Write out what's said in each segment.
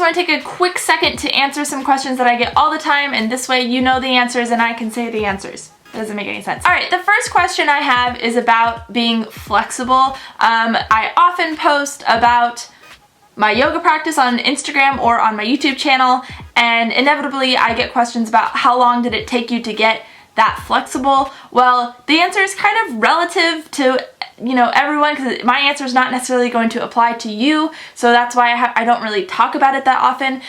want to take a quick second to answer some questions that I get all the time, and this way you know the answers and I can say the answers. That doesn't make any sense. Alright, the first question I have is about being flexible. I often post about my yoga practice on Instagram or on my YouTube channel, and inevitably I get questions about how long did it take you to get that flexible. Well, the answer is kind of relative to everyone, because my answer is not necessarily going to apply to you, so that's why I don't really talk about it that often.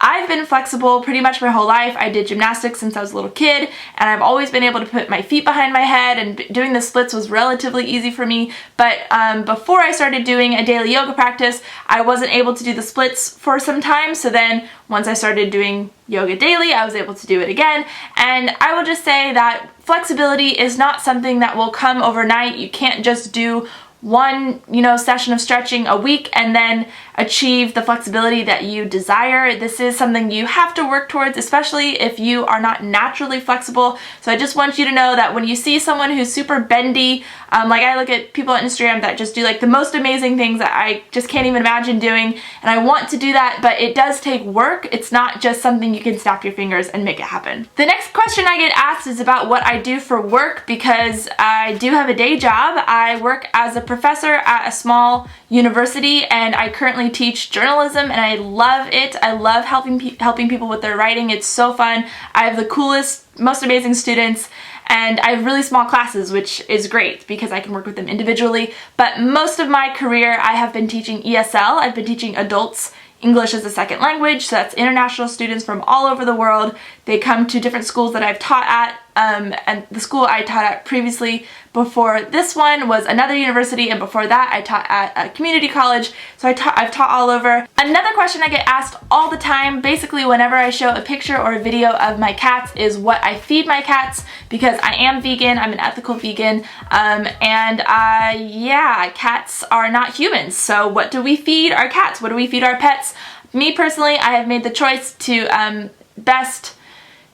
I've been flexible pretty much my whole life. I did gymnastics since I was a little kid, and I've always been able to put my feet behind my head, and doing the splits was relatively easy for me. But before I started doing a daily yoga practice, I wasn't able to do the splits for some time, so then once I started doing yoga daily, I was able to do it again. And I will just say that flexibility is not something that will come overnight. You can't just do one, session of stretching a week and then achieve the flexibility that you desire. This is something you have to work towards, especially if you are not naturally flexible. So I just want you to know that when you see someone who's super bendy, like I look at people on Instagram that just do like the most amazing things that I just can't even imagine doing, and I want to do that, but it does take work. It's not just something you can snap your fingers and make it happen. The next question I get asked is about what I do for work, because I do have a day job. I work as a professor at a small university, and I currently teach journalism, and I love it. I love helping people with their writing. It's so fun. I have the coolest, most amazing students, and I have really small classes, which is great because I can work with them individually. But most of my career I have been teaching ESL. I've been teaching adults English as a second language, so that's international students from all over the world. They come to different schools that I've taught at, and the school I taught at previously before this one was another university, and before that I taught at a community college, so I've taught all over. Another question I get asked all the time, basically whenever I show a picture or a video of my cats, is what I feed my cats, because I am vegan. I'm an ethical vegan, yeah, cats are not humans, so what do we feed our cats? What do we feed our pets? Me personally, I have made the choice to best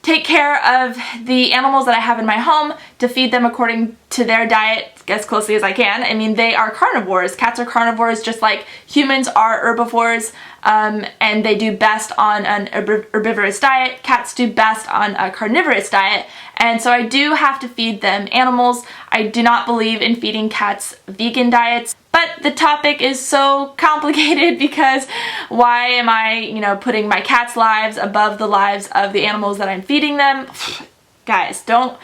take care of the animals that I have in my home, to feed them according to their diet as closely as I can. I mean, they are carnivores. Cats are carnivores just like humans are herbivores, and they do best on an herbivorous diet. Cats do best on a carnivorous diet, and so I do have to feed them animals. I do not believe in feeding cats vegan diets. But the topic is so complicated, because why am I, putting my cats' lives above the lives of the animals that I'm feeding them? Guys, don't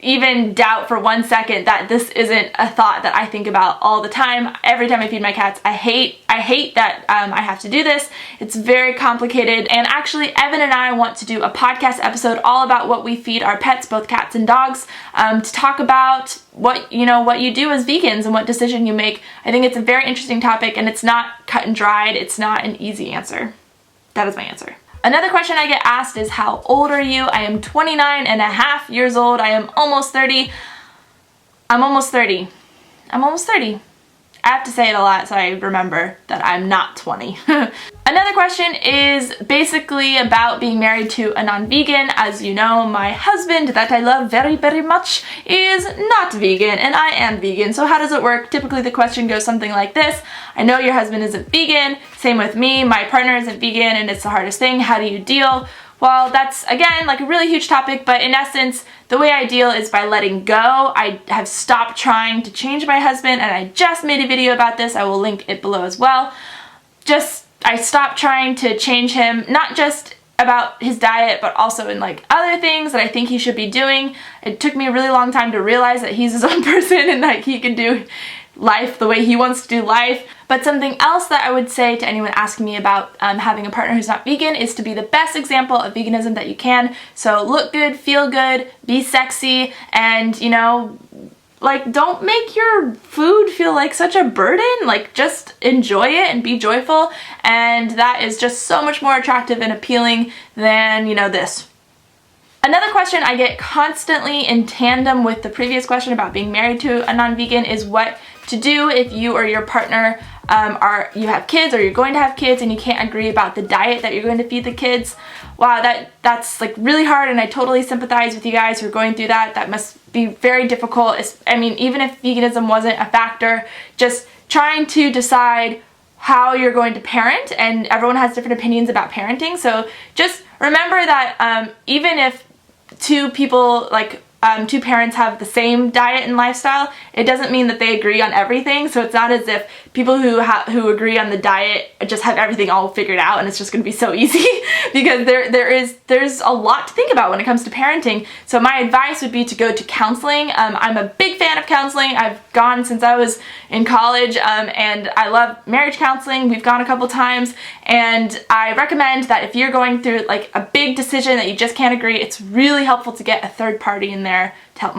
even doubt for 1 second that this isn't a thought that I think about all the time. Every time I feed my cats, I hate that I have to do this. It's very complicated, and actually Evan and I want to do a podcast episode all about what we feed our pets, both cats and dogs, to talk about what you do as vegans and what decision you make. I think it's a very interesting topic, and it's not cut and dried. It's not an easy answer. That is my answer. Another question I get asked is, how old are you? I am 29 and a half years old. I am almost 30. I'm almost 30. I'm almost 30. I have to say it a lot so I remember that I'm not 20. Another question is basically about being married to a non-vegan. As you know, my husband, that I love very, very much, is not vegan, and I am vegan. So how does it work? Typically the question goes something like this: I know your husband isn't vegan, same with me, my partner isn't vegan, and it's the hardest thing. How do you deal? Well, that's, again, like a really huge topic, but in essence, the way I deal is by letting go. I have stopped trying to change my husband, and I just made a video about this. I will link it below as well. I stopped trying to change him, not just about his diet, but also in like other things that I think he should be doing. It took me a really long time to realize that he's his own person and that he can do life the way he wants to do life. But something else that I would say to anyone asking me about having a partner who's not vegan is to be the best example of veganism that you can. So look good, feel good, be sexy, and like, don't make your food feel like such a burden. Like, just enjoy it and be joyful, and that is just so much more attractive and appealing than, this. Another question I get constantly in tandem with the previous question about being married to a non-vegan is what to do if you or your partner you have kids, or you're going to have kids, and you can't agree about the diet that you're going to feed the kids. Wow, that's like really hard, and I totally sympathize with you guys who are going through that. That must be very difficult. I mean, even if veganism wasn't a factor, just trying to decide how you're going to parent, and everyone has different opinions about parenting. So just remember that even if two parents have the same diet and lifestyle, it doesn't mean that they agree on everything. So it's not as if people who agree on the diet just have everything all figured out and it's just going to be so easy because there's a lot to think about when it comes to parenting. So my advice would be to go to counseling. I'm a big fan of counseling. I've gone since I was in college, and I love marriage counseling. We've gone a couple times, and I recommend that if you're going through like a big decision that you just can't agree, it's really helpful to get a third party in there to help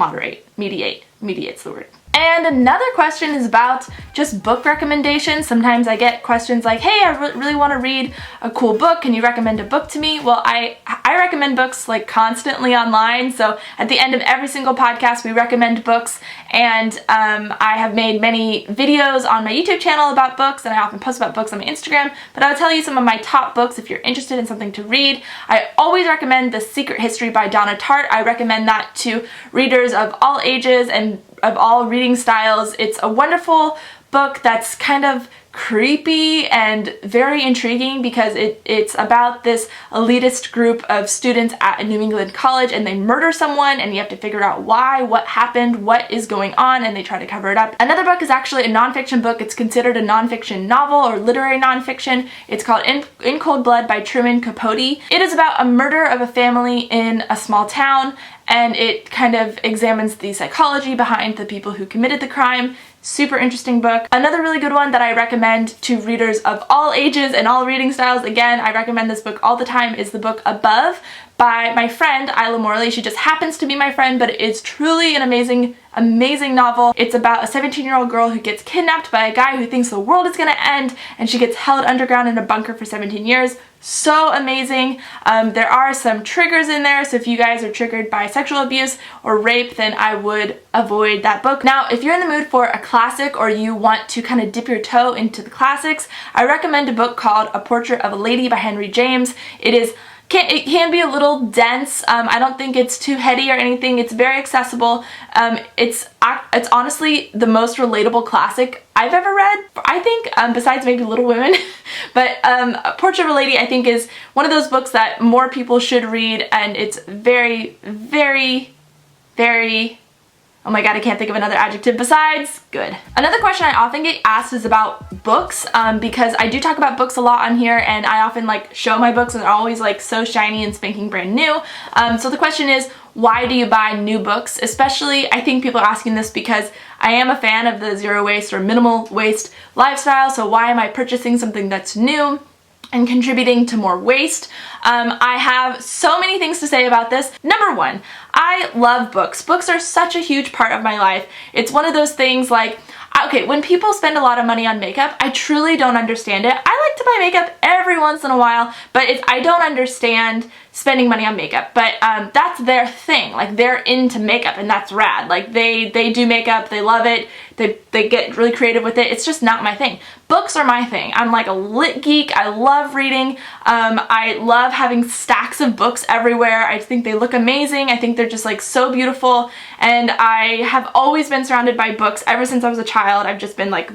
mediate's the word. And another question is about just book recommendations. Sometimes I get questions like, hey, I really want to read a cool book. Can you recommend a book to me? Well, I recommend books like constantly online. So at the end of every single podcast, we recommend books. And I have made many videos on my YouTube channel about books, and I often post about books on my Instagram. But I'll tell you some of my top books if you're interested in something to read. I always recommend The Secret History by Donna Tartt. I recommend that to readers of all ages and of all reading styles. It's a wonderful book that's kind of creepy and very intriguing because it's about this elitist group of students at a New England college, and they murder someone, and you have to figure out why, what happened, what is going on, and they try to cover it up. Another book is actually a nonfiction book. It's considered a nonfiction novel or literary nonfiction. It's called In Cold Blood by Truman Capote. It is about a murder of a family in a small town, and it kind of examines the psychology behind the people who committed the crime. Super interesting book. Another really good one that I recommend to readers of all ages and all reading styles, again, I recommend this book all the time, is the book Above by my friend Isla Morley. She just happens to be my friend, but it's truly an amazing novel. It's about a 17-year-old girl who gets kidnapped by a guy who thinks the world is gonna end, and she gets held underground in a bunker for 17 years. So amazing. There are some triggers in there, so if you guys are triggered by sexual abuse or rape, then I would avoid that book. Now, if you're in the mood for a classic or you want to kind of dip your toe into the classics, I recommend a book called A Portrait of a Lady by Henry James. It can be a little dense. I don't think it's too heady or anything. It's very accessible. It's honestly the most relatable classic I've ever read, I think, besides maybe Little Women. But A Portrait of a Lady, I think, is one of those books that more people should read, and it's very, very, very, oh my god, I can't think of another adjective besides good. Another question I often get asked is about books, because I do talk about books a lot on here, and I often like show my books, and they're always like so shiny and spanking brand new. So the question is, why do you buy new books? Especially, I think people are asking this because I am a fan of the zero waste or minimal waste lifestyle, so why am I purchasing something that's new and contributing to more waste? I have so many things to say about this. Number one, I love books. Books are such a huge part of my life. It's one of those things like, okay, when people spend a lot of money on makeup, I truly don't understand it. I like to buy makeup every once in a while, but I don't understand spending money on makeup. But that's their thing. Like, they're into makeup, and that's rad. Like, they do makeup, they love it, they get really creative with it. It's just not my thing. Books are my thing. I'm like a lit geek. I love reading. I love having stacks of books everywhere. I think they look amazing. I think they're just like so beautiful, and I have always been surrounded by books ever since I was a child. I've just been like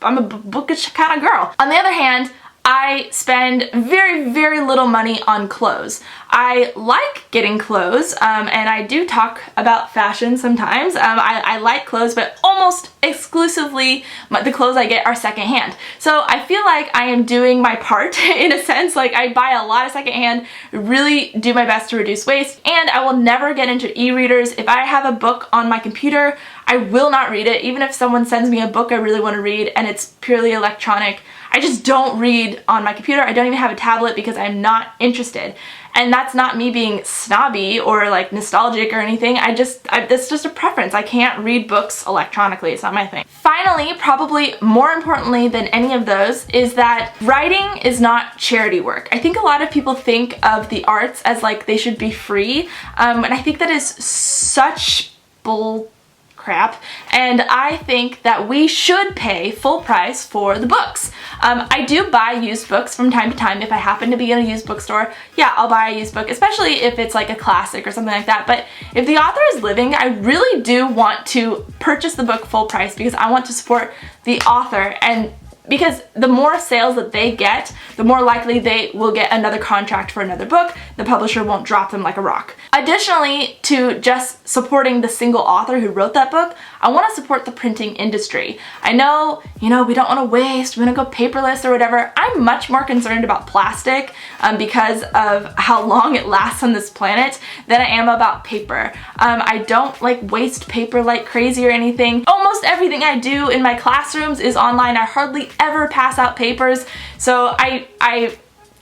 I'm a bookish kind of girl. On the other hand, I spend very, very little money on clothes. I like getting clothes, and I do talk about fashion sometimes. I like clothes, but almost exclusively the clothes I get are secondhand. So I feel like I am doing my part in a sense. Like, I buy a lot of secondhand, really do my best to reduce waste, and I will never get into e-readers. If I have a book on my computer, I will not read it. Even if someone sends me a book I really want to read and it's purely electronic, I just don't read on my computer. I don't even have a tablet because I'm not interested. And that's not me being snobby or like nostalgic or anything. It's just a preference. I can't read books electronically. It's not my thing. Finally, probably more importantly than any of those, is that writing is not charity work. I think a lot of people think of the arts as like they should be free, and I think that is such bull crap, and I think that we should pay full price for the books. I do buy used books from time to time. If I happen to be in a used bookstore, yeah, I'll buy a used book, especially if it's like a classic or something like that. But if the author is living, I really do want to purchase the book full price because I want to support the author, and because the more sales that they get, the more likely they will get another contract for another book. The publisher won't drop them like a rock. Additionally to just supporting the single author who wrote that book, I want to support the printing industry. I know, we don't want to waste, we want to go paperless or whatever. I'm much more concerned about plastic because of how long it lasts on this planet than I am about paper. I don't like waste paper like crazy or anything. Almost everything I do in my classrooms is online. I hardly ever pass out papers, so I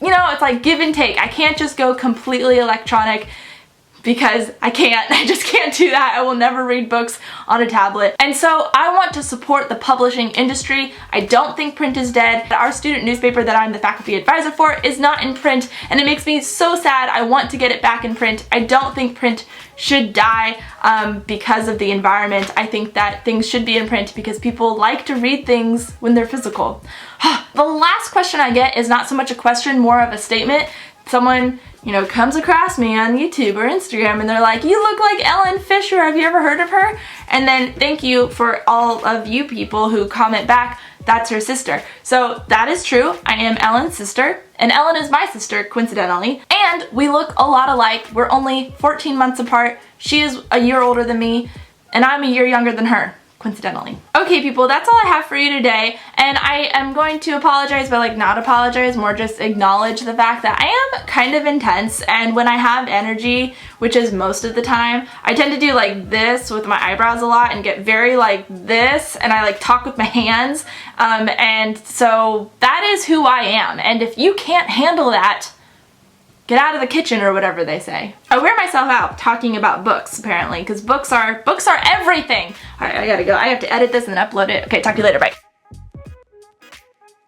it's like give and take. I can't just go completely electronic because I can't. I just can't do that. I will never read books on a tablet. And so I want to support the publishing industry. I don't think print is dead. Our student newspaper that I'm the faculty advisor for is not in print, and it makes me so sad. I want to get it back in print. I don't think print should die because of the environment. I think that things should be in print because people like to read things when they're physical. The last question I get is not so much a question, more of a statement. Someone, comes across me on YouTube or Instagram and they're like, "You look like Ellen Fisher, have you ever heard of her?" And then thank you for all of you people who comment back, "That's her sister." So that is true. I am Ellen's sister, and Ellen is my sister, coincidentally. And we look a lot alike. We're only 14 months apart. She is a year older than me, and I'm a year younger than her, coincidentally. Okay people, that's all I have for you today, and I am going to apologize, but not apologize, more just acknowledge the fact that I am kind of intense, and when I have energy, which is most of the time, I tend to do like this with my eyebrows a lot and get very like this, and I talk with my hands, and so that is who I am, and if you can't handle that, get out of the kitchen or whatever they say. I wear myself out talking about books apparently because books are everything. Alright, I gotta go. I have to edit this and then upload it. Okay, talk to you later. Bye.